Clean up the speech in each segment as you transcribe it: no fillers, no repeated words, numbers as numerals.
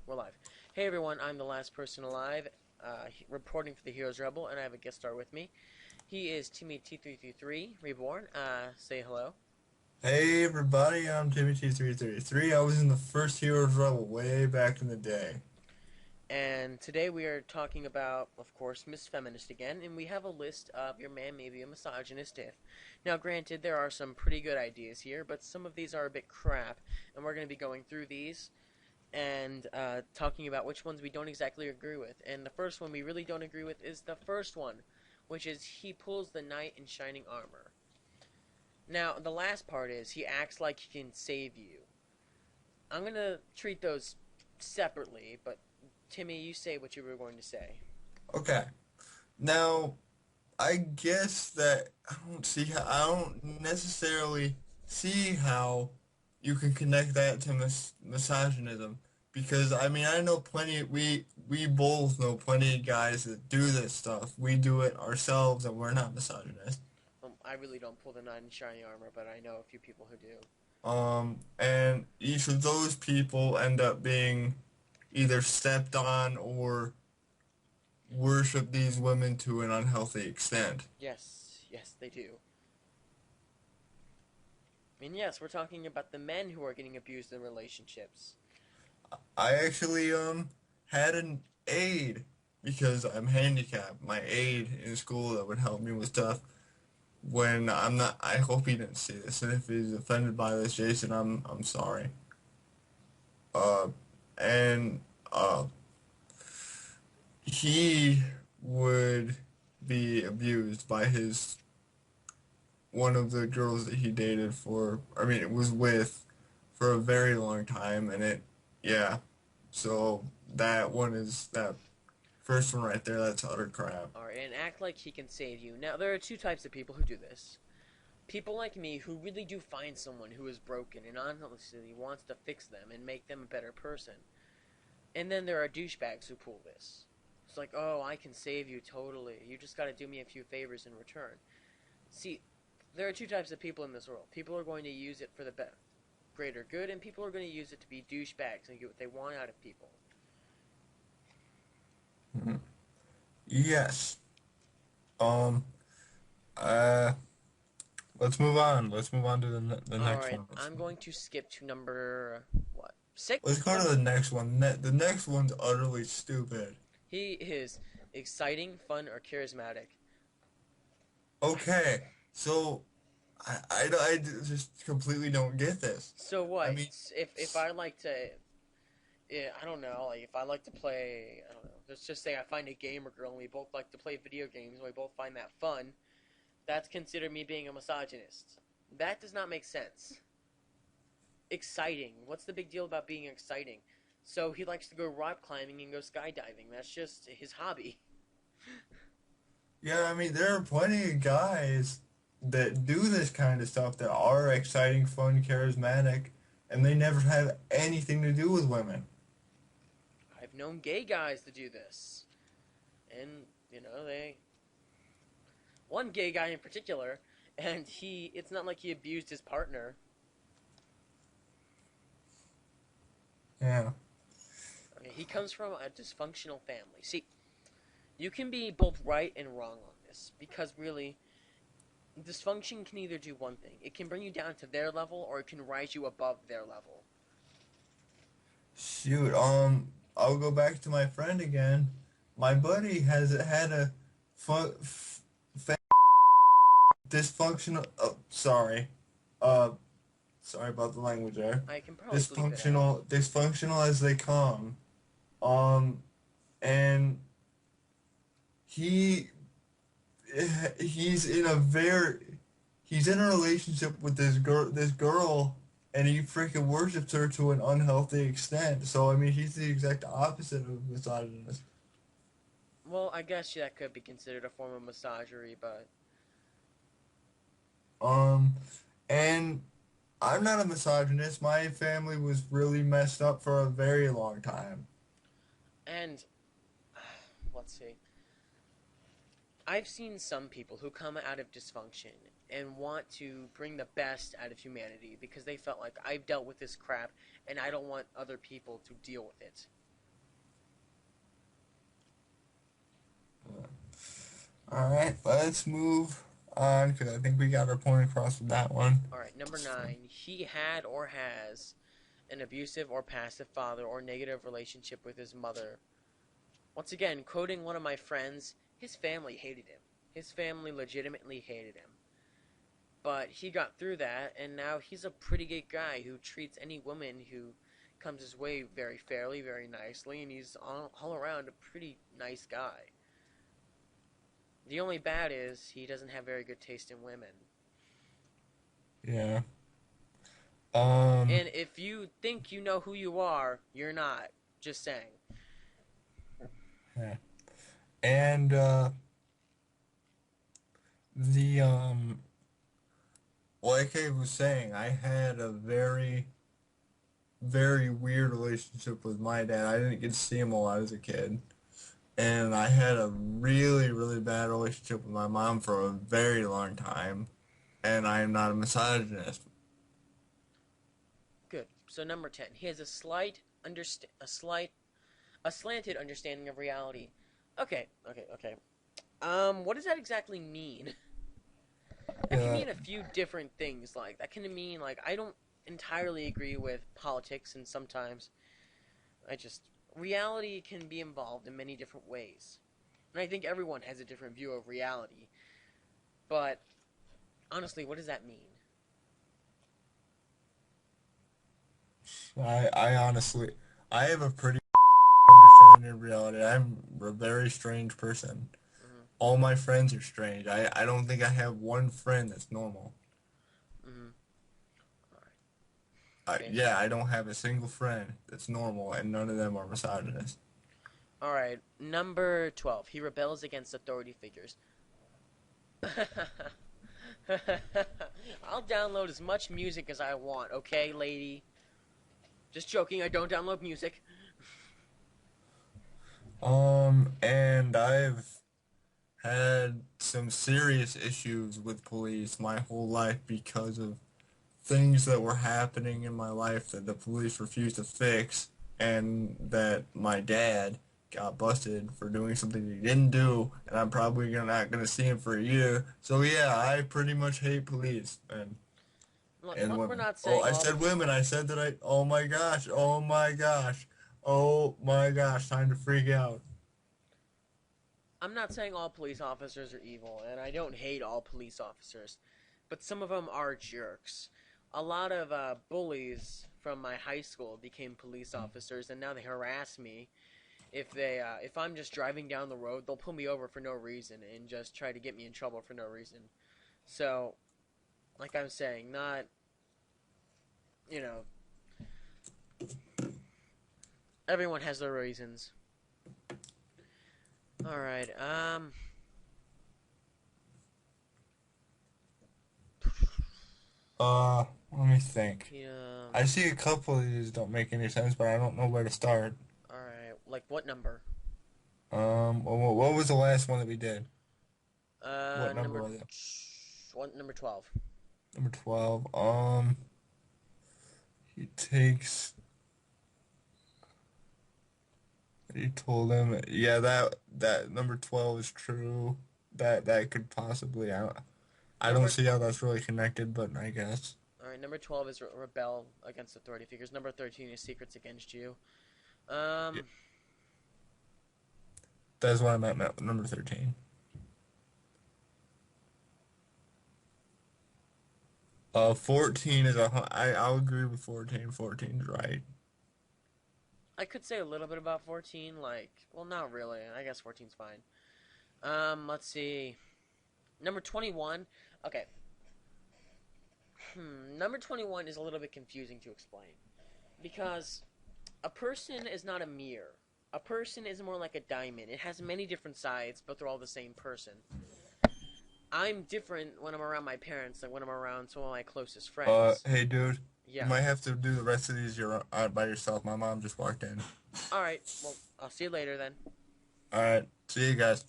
We're live. Hey everyone, I'm the last person alive, reporting for the Heroes Rebel, and I have a guest star with me. He is Timmy T333 Reborn. Say hello. Hey everybody, I'm Timmy T333. I was in the first Heroes Rebel way back in the day. And today we are talking about, of course, Miss Feminist again, and we have a list of your man may be a misogynist if. Now, granted, there are some pretty good ideas here, but some of these are a bit crap, and we're going to be going through these and talking about which ones we don't exactly agree with. And the first one we really don't agree with is the first one, which is he pulls the knight in shining armor. Now, the last part is he acts like he can save you. I'm going to treat those separately, but Timmy, you say what you were going to say. Okay, now I guess that I don't necessarily see how you can connect that to misogynism because I know we both know plenty of guys that do this stuff. We do it ourselves and we're not misogynist. I really don't pull the knight in shining armor, but I know a few people who do. And each of those people end up being either stepped on or worship these women to an unhealthy extent. Yes, yes, they do. And yes, we're talking about the men who are getting abused in relationships. I actually had an aide because I'm handicapped. My aide in school that would help me with stuff when I'm not. I hope he didn't see this, and if he's offended by this, Jason, I'm sorry. Uh, and he would be abused by his one of the girls that he dated for. I mean, it was with for a very long time, and yeah. So that first one right there. That's utter crap. Alright, and act like he can save you. Now, there are two types of people who do this. People like me who really do find someone who is broken and honestly wants to fix them and make them a better person. And then there are douchebags who pull this. It's like, oh, I can save you totally. You just gotta do me a few favors in return. See, there are two types of people in this world. People are going to use it for the greater good, and people are going to use it to be douchebags and get what they want out of people. Mhm. Yes. Um. Uh. Let's move on. Let's move on to the next Alright, one. I'm going to skip to number, what, 6? Let's go to the next one. The next one's utterly stupid. He is exciting, fun, or charismatic. Okay, so I just completely don't get this. So I what? mean, If I like to, yeah, I don't know. Like if I like to play, I don't know. Let's just say I find a gamer girl and we both like to play video games and we both find that fun. That's considered me being a misogynist. That does not make sense. Exciting. What's the big deal about being exciting? So he likes to go rock climbing and go skydiving. That's just his hobby. yeah, I mean, there are plenty of guys that do this kind of stuff that are exciting, fun, charismatic, and they never have anything to do with women. I've known gay guys to do this. And, you know, they one gay guy in particular, and it's not like he abused his partner. Yeah. Okay, he comes from a dysfunctional family. See, you can be both right and wrong on this, because really, dysfunction can either do one thing. It can bring you down to their level, or it can rise you above their level. Shoot, I'll go back to my friend again. My buddy has had a fu- fa- dysfunctional. Oh, sorry. Uh, sorry about the language there. I can probably bleep it out. Dysfunctional as they come. Um, and he he's in a very he's in a relationship with this girl, and he freaking worships her to an unhealthy extent. So I mean, he's the exact opposite of misogynist. Well, I guess that could be considered a form of misogyny, but Um, and I'm not a misogynist. My family was really messed up for a very long time. and let's see. I've seen some people who come out of dysfunction and want to bring the best out of humanity because they felt like I've dealt with this crap and I don't want other people to deal with it. All right, let's move on because I think we got our point across with that one. All right, number 9. He had or has an abusive or passive father or negative relationship with his mother. Once again, quoting one of my friends, his family hated him. His family legitimately hated him. But he got through that, and now he's a pretty good guy who treats any woman who comes his way very fairly, very nicely, and he's all around a pretty nice guy. The only bad is he doesn't have very good taste in women. Yeah. Um. And if you think you know who you are, you're not. Just saying. Yeah. And the like I was saying, I had a very very weird relationship with my dad. I didn't get to see him a lot as a kid. And I had a really, really bad relationship with my mom for a very long time. And I am not a misogynist. Good. So number 10, he has a slanted understanding of reality. Okay. What does that exactly mean? That can Yeah, mean a few different things. Like that can mean like I don't entirely agree with politics, and sometimes I just reality can be involved in many different ways. And I think everyone has a different view of reality. But honestly, what does that mean? I honestly, I have a pretty understanding of reality. I'm a very strange person. Mhm. All my friends are strange. I don't think I have one friend that's normal. Mhm. All right. Okay. Yeah, I don't have a single friend that's normal, and none of them are misogynist. All right. Number 12. He rebels against authority figures. I'll download as much music as I want, okay, lady? Just joking, I don't download music. And I've had some serious issues with police my whole life because of things that were happening in my life that the police refused to fix, and that my dad got busted for doing something he didn't do, and I'm probably not gonna see him for a year. So yeah, I pretty much hate police and Look, we're women. not Oh, saying I all. said women. I said that I. Oh my gosh. Oh my gosh. Oh my gosh. Time to freak out. I'm not saying all police officers are evil, and I don't hate all police officers, but some of them are jerks. A lot of bullies from my high school became police officers, and now they harass me. If I'm just driving down the road, they'll pull me over for no reason and just try to get me in trouble for no reason. So, like I'm saying, not you know, everyone has their reasons. All right. Let me think. Yeah. I see a couple of these don't make any sense, but I don't know where to start. All right. Like what number? What was the last one that we did? What number Number was it? number 12. Number 12. He takes. He told him, yeah, that number 12 is true. That could possibly. I don't Number see how that's really connected, but I guess. All right. Number 12 is rebel against authority figures. Number 13 is secrets against you. Um. Yeah, that's what I meant with number 13. 14 is I'll agree with 14. 14 is right. I could say a little bit about 14. Like, well, not really. I guess 14's fine. Let's see. Number 21. Okay. Number 21 is a little bit confusing to explain because a person is not a mirror. A person is more like a diamond. It has many different sides, but they're all the same person. I'm different when I'm around my parents than when I'm around some of my closest friends. Hey, dude, you Yeah. might have to do the rest of these out by yourself. My mom just walked in. All right. Well, I'll see you later then. All right, see you guys.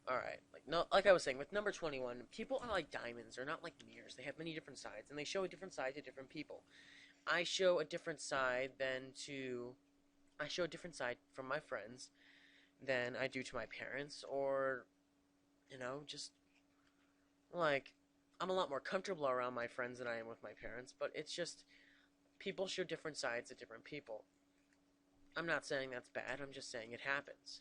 All right. Like I was saying, with number 21, people are like diamonds. They're not like mirrors. They have many different sides, and they show a different side to different people. I show a different side than to. I show a different side from my friends than I do to my parents, or, just like, I'm a lot more comfortable around my friends than I am with my parents, but it's just people show different sides of different people. I'm not saying that's bad, I'm just saying it happens.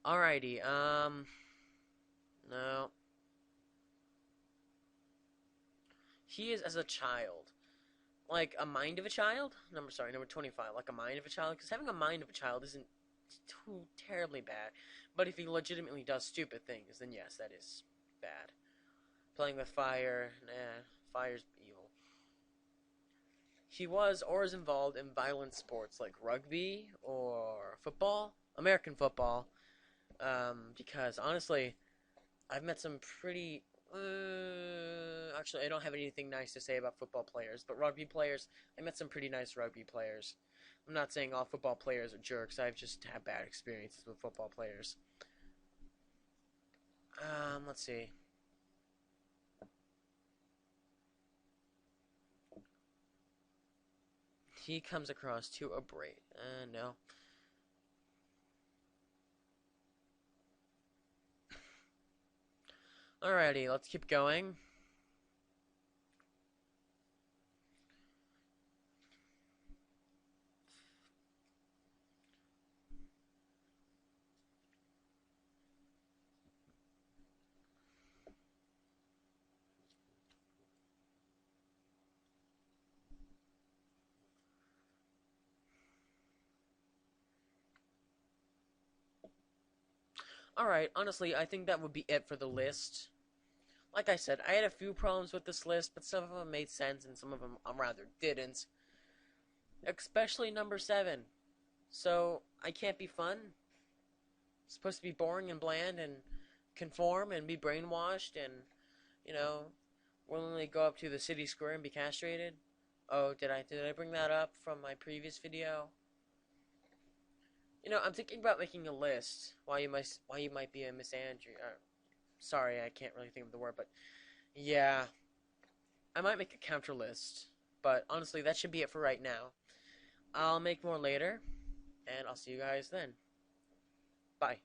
Alrighty, no. He is as a child. Like a mind of a child? Number 25. Like a mind of a child? Because having a mind of a child isn't too terribly bad. But if he legitimately does stupid things, then yes, that is bad. Playing with fire, nah, fire's evil. He was or is involved in violent sports like rugby or football, American football. Because honestly, I've met some pretty. Actually, I don't have anything nice to say about football players, but rugby players, I met some pretty nice rugby players. I'm not saying all football players are jerks. I've just had bad experiences with football players. Let's see. He comes across too abrasive. No. Alrighty, let's keep going. Alright, honestly, I think that would be it for the list. Like I said, I had a few problems with this list, but some of them made sense and some of them rather didn't. Especially number 7. So, I can't be fun. It's supposed to be boring and bland and conform and be brainwashed and, you know, willingly go up to the city square and be castrated. Oh, did I bring that up from my previous video? I'm thinking about making a list. Why you might be a misandry. Sorry, I can't really think of the word, but yeah, I might make a counter list. But honestly, that should be it for right now. I'll make more later, and I'll see you guys then. Bye.